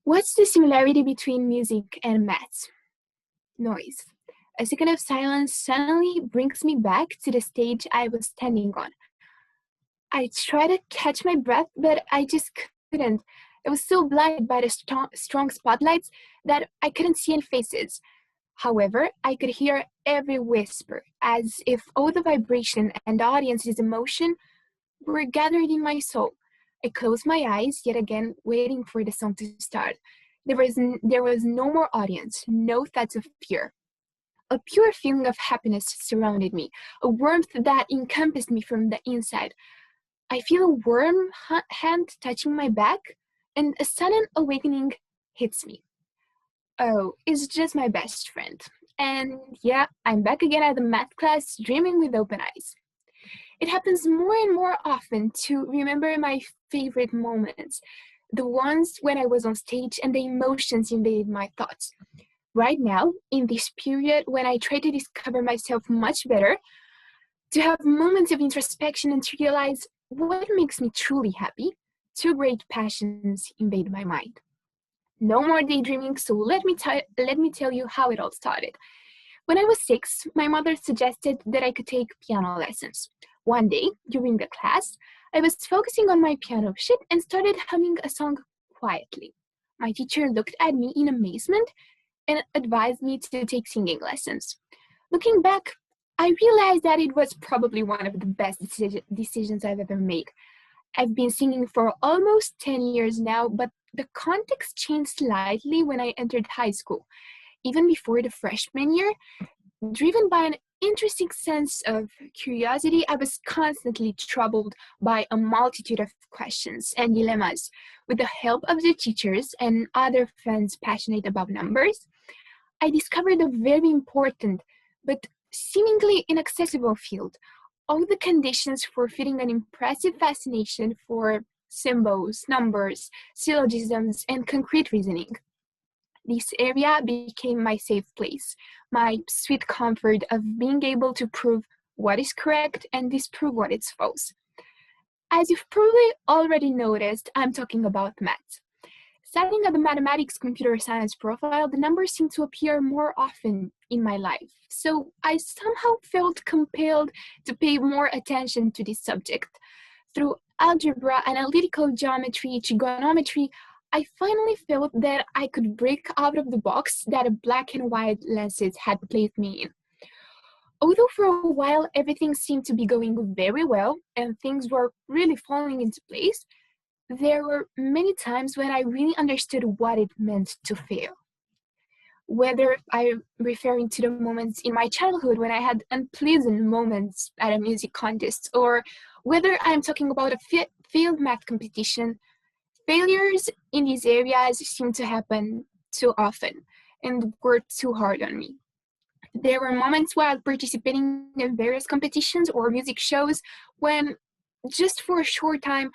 What's the similarity between music and maths? Noise. A second of silence suddenly brings me back to the stage I was standing on. I tried to catch my breath, but I just couldn't. I was so blinded by the strong spotlights that I couldn't see any faces. However, I could hear every whisper, as if all the vibration and the audience's emotion were gathered in my soul. I closed my eyes, yet again, waiting for the song to start. There was no more audience, no thoughts of fear. A pure feeling of happiness surrounded me, a warmth that encompassed me from the inside. I feel a warm hand touching my back, and a sudden awakening hits me. Oh, it's just my best friend. And yeah, I'm back again at the math class, dreaming with open eyes. It happens more and more often to remember my favorite moments, the ones when I was on stage and the emotions invaded my thoughts. Right now, in this period when I try to discover myself much better, to have moments of introspection and to realize what makes me truly happy, two great passions invade my mind. No more daydreaming, so let me tell you how it all started. When I was 6, my mother suggested that I could take piano lessons. One day, during the class, I was focusing on my piano sheet and started humming a song quietly. My teacher looked at me in amazement and advised me to take singing lessons. Looking back, I realized that it was probably one of the best decisions I've ever made. I've been singing for almost 10 years now, but the context changed slightly when I entered high school. Even before the freshman year, driven by an intrinsic sense of curiosity, I was constantly troubled by a multitude of questions and dilemmas. With the help of the teachers and other friends passionate about numbers, I discovered a very important but seemingly inaccessible field. All the conditions for fitting an impressive fascination for symbols, numbers, syllogisms, and concrete reasoning. This area became my safe place, my sweet comfort of being able to prove what is correct and disprove what is false. As you've probably already noticed, I'm talking about math. Starting at the mathematics computer science profile, the numbers seem to appear more often in my life. So I somehow felt compelled to pay more attention to this subject. Through algebra, analytical geometry, trigonometry, I finally felt that I could break out of the box that a black and white lenses had placed me in. Although for a while everything seemed to be going very well and things were really falling into place, there were many times when I really understood what it meant to fail. Whether I'm referring to the moments in my childhood when I had unpleasant moments at a music contest, or whether I'm talking about a failed math competition, failures in these areas seem to happen too often and were too hard on me. There were moments while participating in various competitions or music shows when, just for a short time,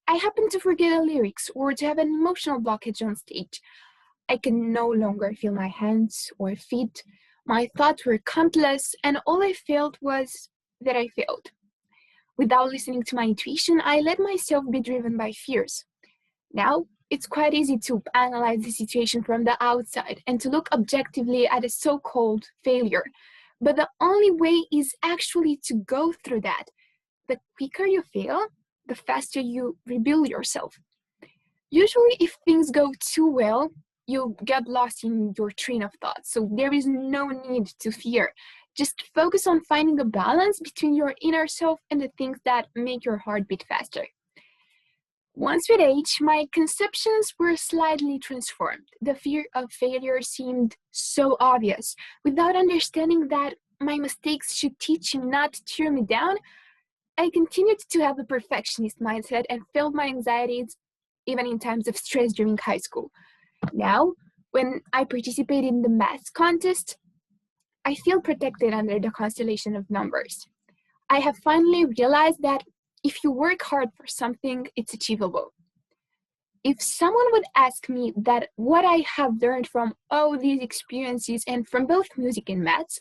I happened to forget the lyrics or to have an emotional blockage on stage. I could no longer feel my hands or feet. My thoughts were countless, and all I felt was that I failed. Without listening to my intuition, I let myself be driven by fears. Now, it's quite easy to analyze the situation from the outside and to look objectively at a so-called failure. But the only way is actually to go through that. The quicker you fail, the faster you rebuild yourself. Usually, if things go too well, you get lost in your train of thought, so there is no need to fear. Just focus on finding a balance between your inner self and the things that make your heart beat faster. Once with age, my conceptions were slightly transformed. The fear of failure seemed so obvious. Without understanding that my mistakes should teach and not tear me down, I continued to have a perfectionist mindset and felt my anxieties even in times of stress during high school. Now, when I participate in the math contest, I feel protected under the constellation of numbers. I have finally realized that if you work hard for something, it's achievable. If someone would ask me that what I have learned from all these experiences and from both music and maths,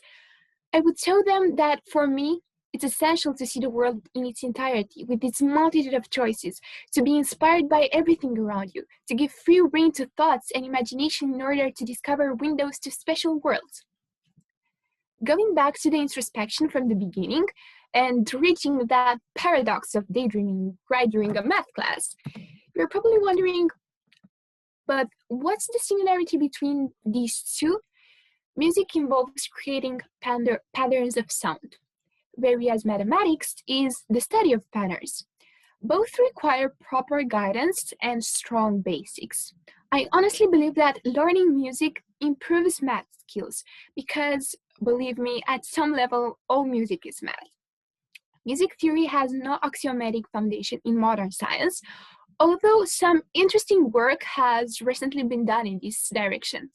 I would tell them that for me, It's essential to see the world in its entirety, with its multitude of choices, to be inspired by everything around you, to give free rein to thoughts and imagination in order to discover windows to special worlds. Going back to the introspection from the beginning and reaching that paradox of daydreaming right during a math class, you're probably wondering, but what's the similarity between these two? Music involves creating patterns of sound, whereas mathematics is the study of patterns. Both require proper guidance and strong basics. I honestly believe that learning music improves math skills because, believe me, at some level, all music is math. Music theory has no axiomatic foundation in modern science, although some interesting work has recently been done in this direction.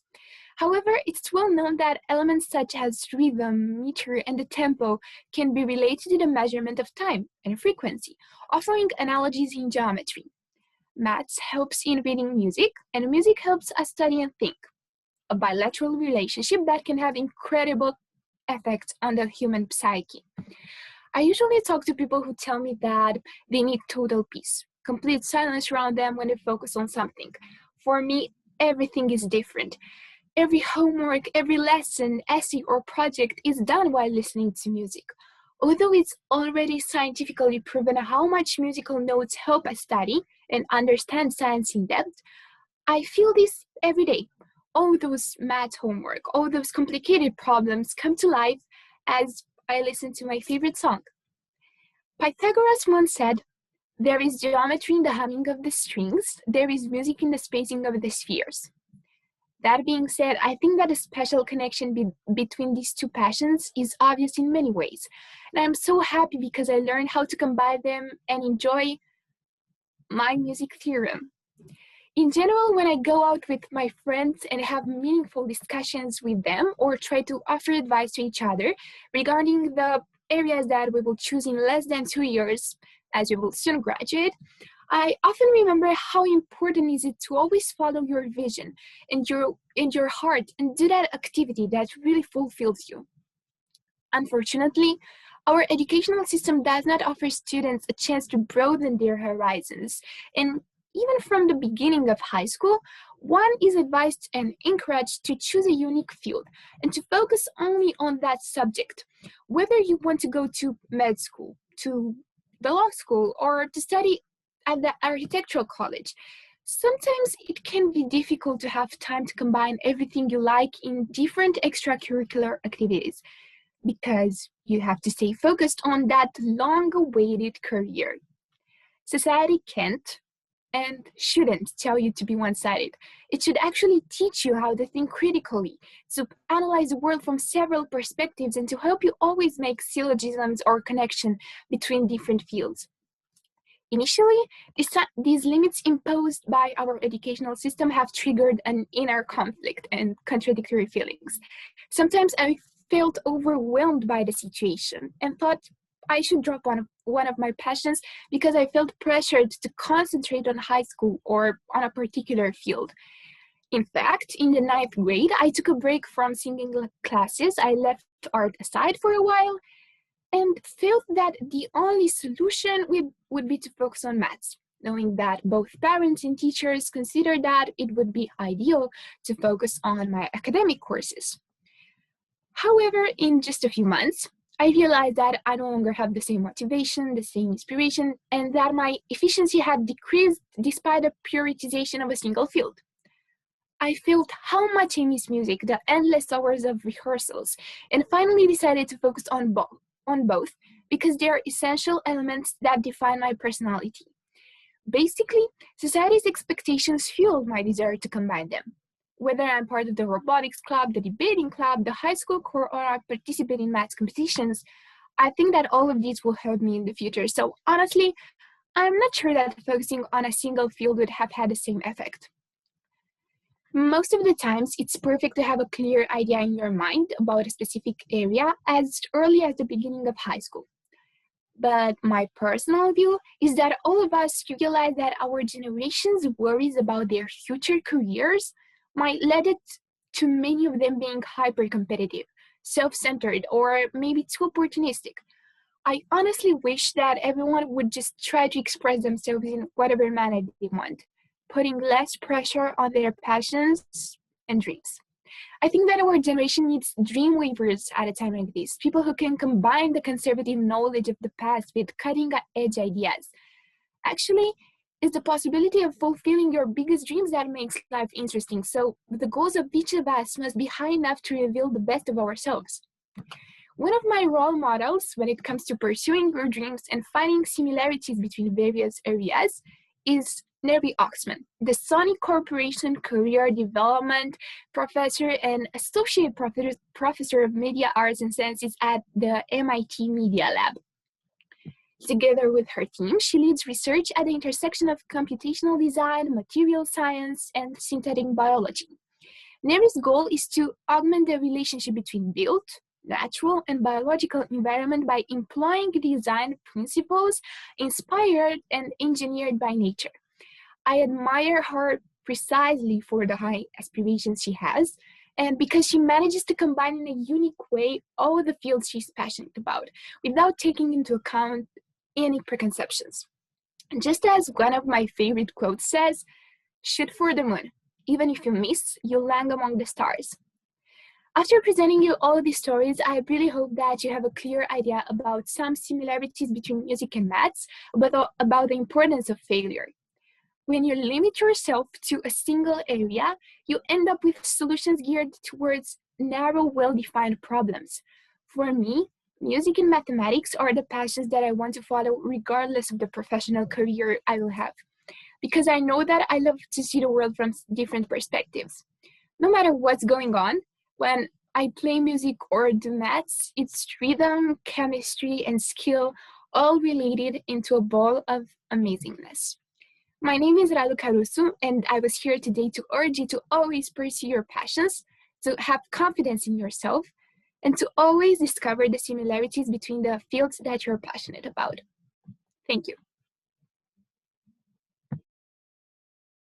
However, it's well known that elements such as rhythm, meter, and the tempo can be related to the measurement of time and frequency, offering analogies in geometry. Maths helps in reading music, and music helps us study and think. A bilateral relationship that can have incredible effects on the human psyche. I usually talk to people who tell me that they need total peace, complete silence around them when they focus on something. For me, everything is different. Every homework, every lesson, essay, or project is done while listening to music. Although it's already scientifically proven how much musical notes help us study and understand science in depth, I feel this every day. All those math homework, all those complicated problems come to life as I listen to my favorite song. Pythagoras once said, "There is geometry in the humming of the strings, there is music in the spacing of the spheres." That being said, I think that a special connection between these two passions is obvious in many ways. And I'm so happy because I learned how to combine them and enjoy my music theorem. In general, when I go out with my friends and have meaningful discussions with them or try to offer advice to each other regarding the areas that we will choose in less than 2 years, as we will soon graduate, I often remember how important is it to always follow your vision and your heart and do that activity that really fulfills you. Unfortunately, our educational system does not offer students a chance to broaden their horizons. And even from the beginning of high school, one is advised and encouraged to choose a unique field and to focus only on that subject. Whether you want to go to med school, to the law school, or to study at the architectural college, sometimes it can be difficult to have time to combine everything you like in different extracurricular activities because you have to stay focused on that long-awaited career. Society can't and shouldn't tell you to be one-sided. It should actually teach you how to think critically, to analyze the world from several perspectives, and to help you always make syllogisms or connection between different fields. Initially, these limits imposed by our educational system have triggered an inner conflict and contradictory feelings. Sometimes I felt overwhelmed by the situation and thought I should drop one of my passions because I felt pressured to concentrate on high school or on a particular field. In fact, in the ninth grade, I took a break from singing classes. I left art aside for a while and felt that the only solution would be to focus on maths, knowing that both parents and teachers considered that it would be ideal to focus on my academic courses. However, in just a few months, I realized that I no longer have the same motivation, the same inspiration, and that my efficiency had decreased despite the prioritization of a single field. I felt how much I miss music, the endless hours of rehearsals, and finally decided to focus on both because they are essential elements that define my personality. Basically, society's expectations fueled my desire to combine them. Whether I'm part of the robotics club, the debating club, the high school corps, or I participate in maths competitions, I think that all of these will help me in the future. So honestly, I'm not sure that focusing on a single field would have had the same effect. Most of the times, it's perfect to have a clear idea in your mind about a specific area as early as the beginning of high school. But my personal view is that all of us realize that our generation's worries about their future careers might lead it to many of them being hyper-competitive, self-centered, or maybe too opportunistic. I honestly wish that everyone would just try to express themselves in whatever manner they want, putting less pressure on their passions and dreams. I think that our generation needs dream weavers at a time like this, people who can combine the conservative knowledge of the past with cutting edge ideas. Actually, it's the possibility of fulfilling your biggest dreams that makes life interesting. So the goals of each of us must be high enough to reveal the best of ourselves. One of my role models when it comes to pursuing your dreams and finding similarities between various areas is Nervi Oxman, the Sony Corporation Career Development Professor and Associate Professor of Media Arts and Sciences at the MIT Media Lab. Together with her team, she leads research at the intersection of computational design, material science, and synthetic biology. Nervi's goal is to augment the relationship between built, natural, and biological environment by employing design principles inspired and engineered by nature. I admire her precisely for the high aspirations she has, and because she manages to combine in a unique way all the fields she's passionate about, without taking into account any preconceptions. Just as one of my favorite quotes says, shoot for the moon. Even if you miss, you'll land among the stars. After presenting you all these stories, I really hope that you have a clear idea about some similarities between music and maths, but about the importance of failure. When you limit yourself to a single area, you end up with solutions geared towards narrow, well-defined problems. For me, music and mathematics are the passions that I want to follow regardless of the professional career I will have, because I know that I love to see the world from different perspectives. No matter what's going on, when I play music or do maths, it's rhythm, chemistry, and skill all related into a ball of amazingness. My name is Raluca Rusu, and I was here today to urge you to always pursue your passions, to have confidence in yourself, and to always discover the similarities between the fields that you're passionate about. Thank you.